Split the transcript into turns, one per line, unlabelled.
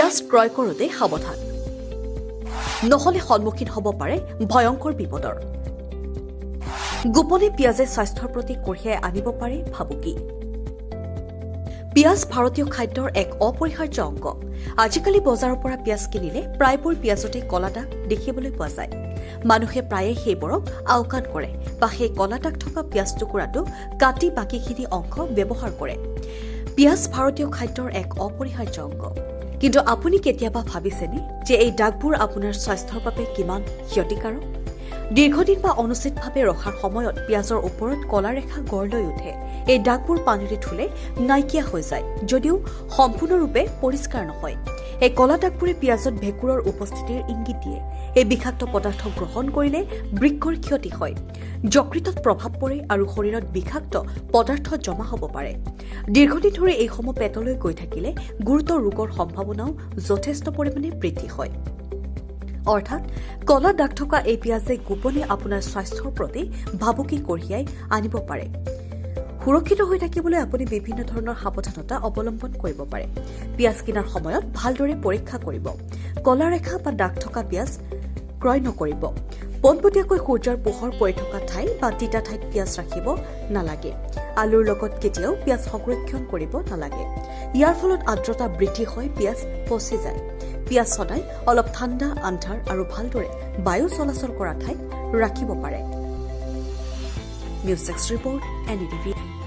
পিয়াজ ক্ৰয় কৰোঁতে সাৱধান নহলে সন্মুখীন হ'ব পাৰে ভয়ংকৰ বিপদৰ গোপনে পিয়াজে স্বাস্থ্যৰ প্ৰতি কঢ়িয়াই আনিব পাৰে ভাবুকি পিয়াজ ভাৰতীয় খাদ্যৰ এক অপৰিহাৰ্য অংগ আজিকালি বজাৰৰ পৰা পিয়াজ কিনিলে প্ৰায়বোৰ পিয়াজতে কলা দাগ দেখিবলৈ পোৱা যায় মানুহে প্ৰায়ে সেইবোৰক আওকাণ কৰে বা সেই কলা দাগ থকা পিয়াজ টুকুৰাটো কাটি বাকীখিনি অংশ ব্যৱহাৰ কৰে পিয়াজ ভাৰতীয় খাদ্যৰ এক অপৰিহাৰ্য অংগ কিন্তু আপুনি কেতিয়াবা ভাবিছেনে যে এই দাগবোৰ আপোনাৰ স্বাস্থ্যৰ বাবে কিমান ক্ষতিকাৰক দীৰ্ঘদিন বা অনুচিতভাৱে ৰখাৰ সময়ত পিয়াজৰ ওপৰত কলা ৰেখা গঢ় লৈ উঠে এই দাগবোৰ পানীৰে ধুলে নাইকিয়া হৈ যায় যদিও সম্পূৰ্ণৰূপে পৰিষ্কাৰ নহয় এই কলা দাগবোৰে পিয়াজত ভেঁকুৰৰ উপস্থিতিৰ ইংগিত দিয়ে এই বিষাক্ত পদাৰ্থ গ্ৰহণ কৰিলে বৃক্কৰ ক্ষতি হয় যকৃতত প্ৰভাৱ পৰে আৰু শৰীৰত বিষাক্ত পদাৰ্থ জমা হ'ব পাৰে দীৰ্ঘদিন ধৰি এইসমূহ পেটলৈ গৈ থাকিলে গুৰুতৰ ৰোগৰ সম্ভাৱনাও যথেষ্ট পৰিমাণে বৃদ্ধি হয় অৰ্থাৎ কলা দাগ থকা এই পিয়াজে গোপনে আপোনাৰ স্বাস্থ্যৰ প্ৰতি ভাবুকি কঢ়িয়াই আনিব পাৰে সুৰক্ষিত হৈ থাকিবলৈ আপুনি বিভিন্ন ধৰণৰ সাৱধানতা অৱলম্বন কৰিব পাৰে পিয়াজ কিনাৰ সময়ত ভালদৰে পৰীক্ষা কৰিব কলা ৰেখা বা দাগ থকা পিয়াজ ক্ৰয় নকৰিব পোনপটীয়াকৈ সূৰ্যৰ পোহৰ পৰি থকা ঠাই বা তিতা ঠাইত পিয়াজ ৰাখিব নালাগে আলুৰ লগত কেতিয়াও পিয়াজ সংৰক্ষণ কৰিব নালাগে ইয়াৰ ফলত আৰ্দ্ৰতা বৃদ্ধি হৈ পিয়াজ পচি যায় পিয়াজ সদায় অলপ ঠাণ্ডা আন্ধাৰ আৰু ভালদৰে বায়ু চলাচল কৰা ঠাইত ৰাখিব পাৰে নিউজ 6 ৰিপৰ্ট NDTV